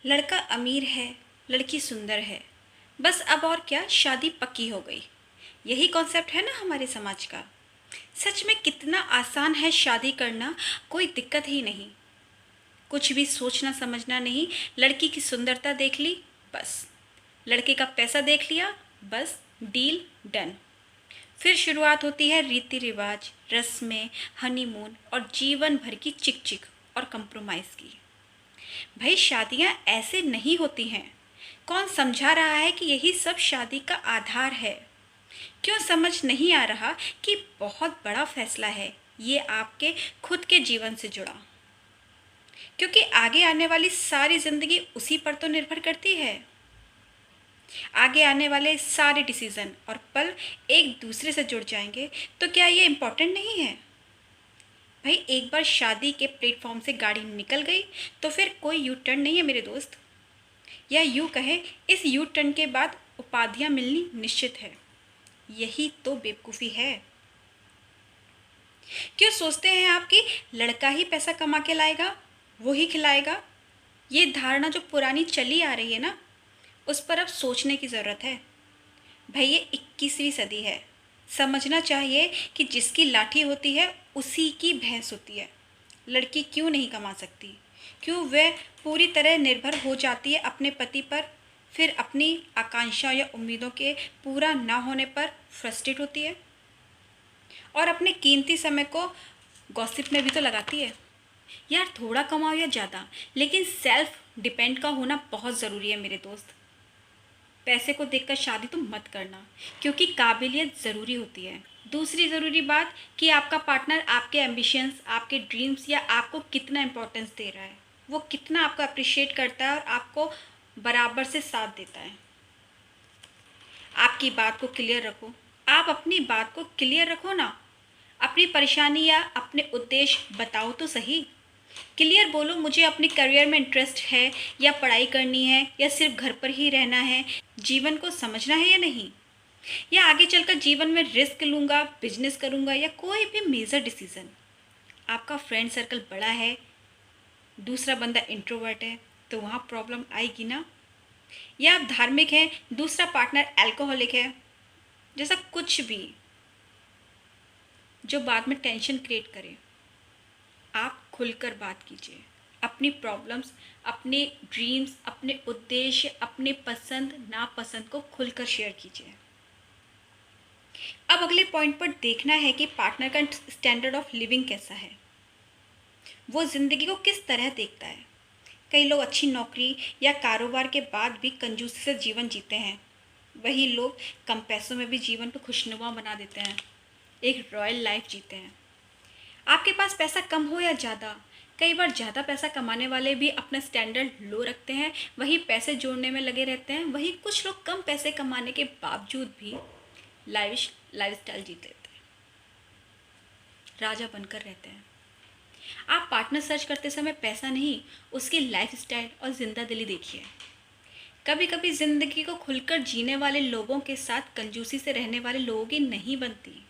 लड़का अमीर है, लड़की सुंदर है, बस अब और क्या, शादी पक्की हो गई। यही कॉन्सेप्ट है ना हमारे समाज का। सच में कितना आसान है शादी करना, कोई दिक्कत ही नहीं। कुछ भी सोचना समझना नहीं, लड़की की सुंदरता देख ली, बस। लड़के का पैसा देख लिया, बस डील डन। फिर शुरुआत होती है रीति रिवाज, रस्में, हनीमून और जीवन भर की चिक चिक और कंप्रोमाइज़ की। भाई शादियां ऐसे नहीं होती हैं। कौन समझा रहा है कि यही सब शादी का आधार है? क्यों समझ नहीं आ रहा कि बहुत बड़ा फैसला है ये आपके खुद के जीवन से जुड़ा, क्योंकि आगे आने वाली सारी जिंदगी उसी पर तो निर्भर करती है। आगे आने वाले सारे डिसीजन और पल एक दूसरे से जुड़ जाएंगे, तो क्या ये इम्पोर्टेंट नहीं है? भाई एक बार शादी के प्लेटफॉर्म से गाड़ी निकल गई तो फिर कोई यू टर्न नहीं है मेरे दोस्त। या यूँ कहे, इस यू टर्न के बाद उपाधियाँ मिलनी निश्चित है। यही तो बेवकूफ़ी है। क्यों सोचते हैं आप कि लड़का ही पैसा कमा के लाएगा, वो ही खिलाएगा? ये धारणा जो पुरानी चली आ रही है ना, उस पर अब सोचने की ज़रूरत है। भाई ये 21वीं सदी है। समझना चाहिए कि जिसकी लाठी होती है उसी की भैंस होती है। लड़की क्यों नहीं कमा सकती? क्यों वह पूरी तरह निर्भर हो जाती है अपने पति पर, फिर अपनी आकांक्षा या उम्मीदों के पूरा ना होने पर फ्रस्ट्रेट होती है और अपने कीमती समय को गॉसिप में भी तो लगाती है। यार थोड़ा कमाओ या ज़्यादा, लेकिन सेल्फ डिपेंड का होना बहुत ज़रूरी है मेरे दोस्त। पैसे को देखकर शादी तो मत करना, क्योंकि काबिलियत ज़रूरी होती है। दूसरी ज़रूरी बात कि आपका पार्टनर आपके एम्बिशंस, आपके ड्रीम्स या आपको कितना इम्पोर्टेंस दे रहा है, वो कितना आपको अप्रिशिएट करता है और आपको बराबर से साथ देता है। आपकी बात को क्लियर रखो। आप अपनी बात को क्लियर रखो ना। अपनी परेशानी या अपने उद्देश्य बताओ तो सही। क्लियर बोलो, मुझे अपने करियर में इंटरेस्ट है या पढ़ाई करनी है या सिर्फ घर पर ही रहना है, जीवन को समझना है या नहीं, या आगे चलकर जीवन में रिस्क लूँगा, बिजनेस करूँगा या कोई भी मेजर डिसीज़न। आपका फ्रेंड सर्कल बड़ा है, दूसरा बंदा इंट्रोवर्ट है, तो वहाँ प्रॉब्लम आएगी ना। या आप धार्मिक हैं, दूसरा पार्टनर अल्कोहलिक है, जैसा कुछ भी जो बाद में टेंशन क्रिएट करे। आप खुलकर बात कीजिए। अपनी प्रॉब्लम्स, अपने ड्रीम्स, अपने उद्देश्य, अपने पसंद नापसंद को खुलकर शेयर कीजिए। अब अगले पॉइंट पर देखना है कि पार्टनर का स्टैंडर्ड ऑफ लिविंग कैसा है, वो ज़िंदगी को किस तरह देखता है। कई लोग अच्छी नौकरी या कारोबार के बाद भी कंजूसी से जीवन जीते हैं। वही लोग कम पैसों में भी जीवन को खुशनुमा बना देते हैं, एक रॉयल लाइफ जीते हैं। आपके पास पैसा कम हो या ज़्यादा, कई बार ज़्यादा पैसा कमाने वाले भी अपना स्टैंडर्ड लो रखते हैं, वही पैसे जोड़ने में लगे रहते हैं। वही कुछ लोग कम पैसे कमाने के बावजूद भी लाइफ स्टाइल जीते रहते हैं, राजा बनकर रहते हैं। आप पार्टनर सर्च करते समय पैसा नहीं, उसकी लाइफ स्टाइल और जिंदा दिली देखिए। कभी कभी ज़िंदगी को खुलकर जीने वाले लोगों के साथ कंजूसी से रहने वाले लोगों की नहीं बनती।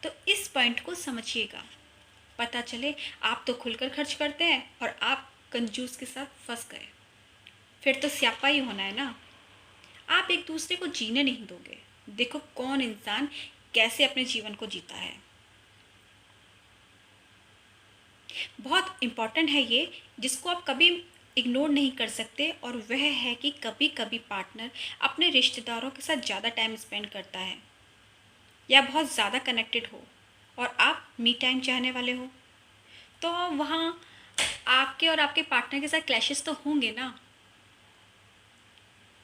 तो इस पॉइंट को समझिएगा। पता चले आप तो खुलकर खर्च करते हैं और आप कंजूस के साथ फंस गए, फिर तो स्यापा ही होना है ना। आप एक दूसरे को जीने नहीं दोगे। देखो कौन इंसान कैसे अपने जीवन को जीता है। बहुत इम्पॉर्टेंट है ये, जिसको आप कभी इग्नोर नहीं कर सकते, और वह है कि कभी कभी पार्टनर अपने रिश्तेदारों के साथ ज़्यादा टाइम स्पेंड करता है या बहुत ज़्यादा कनेक्टेड हो और आप मी टाइम चाहने वाले हो, तो वहाँ आपके और आपके पार्टनर के साथ क्लैशेस तो होंगे ना।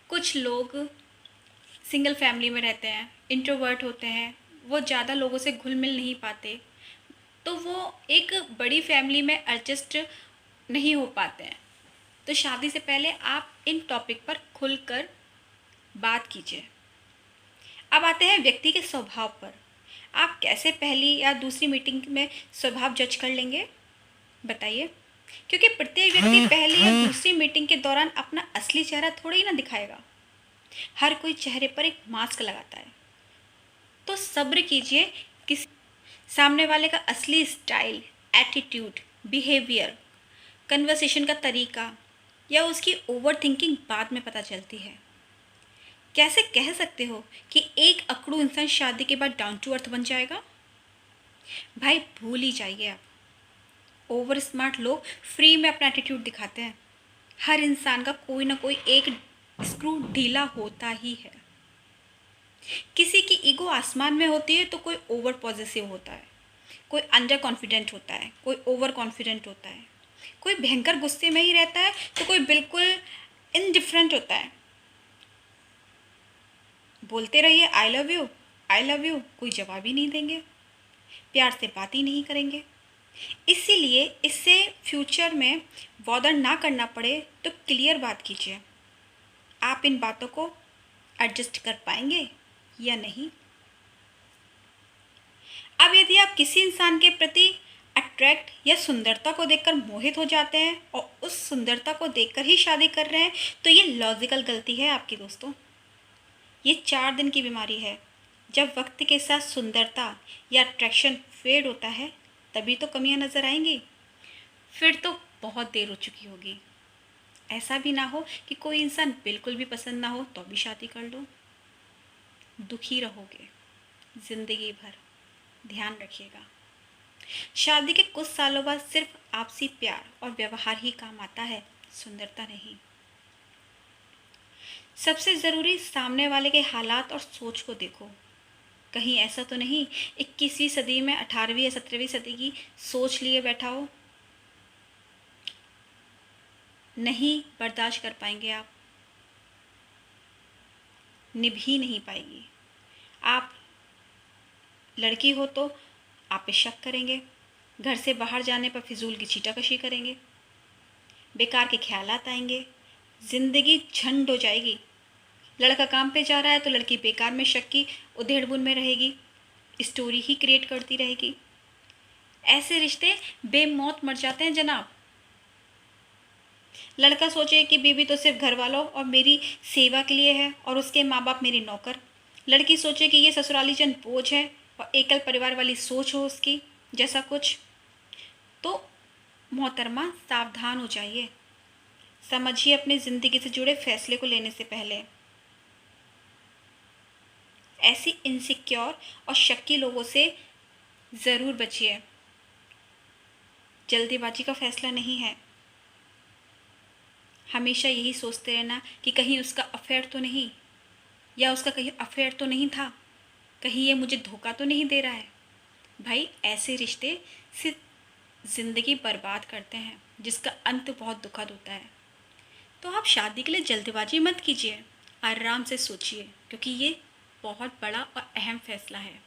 कुछ लोग सिंगल फैमिली में रहते हैं, इंट्रोवर्ट होते हैं, वो ज़्यादा लोगों से घुल मिल नहीं पाते, तो वो एक बड़ी फैमिली में एडजस्ट नहीं हो पाते हैं। तो शादी से पहले आप इन टॉपिक पर खुलकर बात कीजिए। अब आते हैं व्यक्ति के स्वभाव पर। आप कैसे पहली या दूसरी मीटिंग में स्वभाव जज कर लेंगे, बताइए? क्योंकि प्रत्येक व्यक्ति पहली या दूसरी मीटिंग के दौरान अपना असली चेहरा थोड़ा ही ना दिखाएगा। हर कोई चेहरे पर एक मास्क लगाता है। तो सब्र कीजिए। किसी सामने वाले का असली स्टाइल, एटीट्यूड, बिहेवियर, कन्वर्सेशन का तरीका या उसकी ओवर थिंकिंग बाद में पता चलती है? कैसे कह सकते हो कि एक अकड़ू इंसान शादी के बाद डाउन टू अर्थ बन जाएगा? भाई भूल ही जाइए आप। ओवर स्मार्ट लोग फ्री में अपना एटीट्यूड दिखाते हैं। हर इंसान का कोई ना कोई एक स्क्रू ढीला होता ही है। किसी की ईगो आसमान में होती है तो कोई ओवर पॉजिटिव होता है, कोई अंडर कॉन्फिडेंट होता है, कोई ओवर कॉन्फिडेंट होता है, कोई भयंकर गुस्से में ही रहता है तो कोई बिल्कुल इनडिफरेंट होता है। बोलते रहिए आई लव यू, कोई जवाब ही नहीं देंगे, प्यार से बात ही नहीं करेंगे। इसीलिए इससे फ्यूचर में बॉदर ना करना पड़े तो क्लियर बात कीजिए, आप इन बातों को एडजस्ट कर पाएंगे या नहीं। अब यदि आप किसी इंसान के प्रति अट्रैक्ट या सुंदरता को देखकर मोहित हो जाते हैं और उस सुंदरता को देखकर ही शादी कर रहे हैं तो ये लॉजिकल गलती है आपकी दोस्तों। ये 4 दिन की बीमारी है। जब वक्त के साथ सुंदरता या अट्रैक्शन फेड होता है तभी तो कमियां नज़र आएंगी, फिर तो बहुत देर हो चुकी होगी। ऐसा भी ना हो कि कोई इंसान बिल्कुल भी पसंद ना हो तो भी शादी कर लो, दुखी रहोगे ज़िंदगी भर। ध्यान रखिएगा, शादी के कुछ सालों बाद सिर्फ आपसी प्यार और व्यवहार ही काम आता है, सुंदरता नहीं। सबसे ज़रूरी सामने वाले के हालात और सोच को देखो। कहीं ऐसा तो नहीं 21वीं सदी में 18वीं या 17वीं सदी की सोच लिए बैठा हो। नहीं बर्दाश्त कर पाएंगे आप, निभ ही नहीं पाएगी। आप लड़की हो तो आप पे शक करेंगे, घर से बाहर जाने पर फिजूल की छीटाकशी करेंगे, बेकार के ख्यालात आएंगे, ज़िंदगी झंड हो जाएगी। लड़का काम पे जा रहा है तो लड़की बेकार में शक की उधेड़-बुन में रहेगी, स्टोरी ही क्रिएट करती रहेगी। ऐसे रिश्ते बेमौत मर जाते हैं जनाब। लड़का सोचे कि बीवी तो सिर्फ घर वालों और मेरी सेवा के लिए है और उसके माँ बाप मेरे नौकर। लड़की सोचे कि ये ससुराली जन बोझ है और एकल परिवार वाली सोच हो उसकी जैसा कुछ। तो मोहतरमा सावधान हो जाइए, समझिए अपनी ज़िंदगी से जुड़े फैसले को लेने से पहले। ऐसी इनसिक्योर और शक्की लोगों से ज़रूर बचिए। जल्दीबाजी का फैसला नहीं है। हमेशा यही सोचते रहना कि कहीं उसका अफेयर तो नहीं, या उसका कहीं अफेयर तो नहीं था, कहीं ये मुझे धोखा तो नहीं दे रहा है। भाई ऐसे रिश्ते सिर्फ ज़िंदगी बर्बाद करते हैं जिसका अंत बहुत दुखद होता है। तो आप शादी के लिए जल्दबाजी मत कीजिए, आराम से सोचिए क्योंकि ये बहुत बड़ा और अहम फैसला है।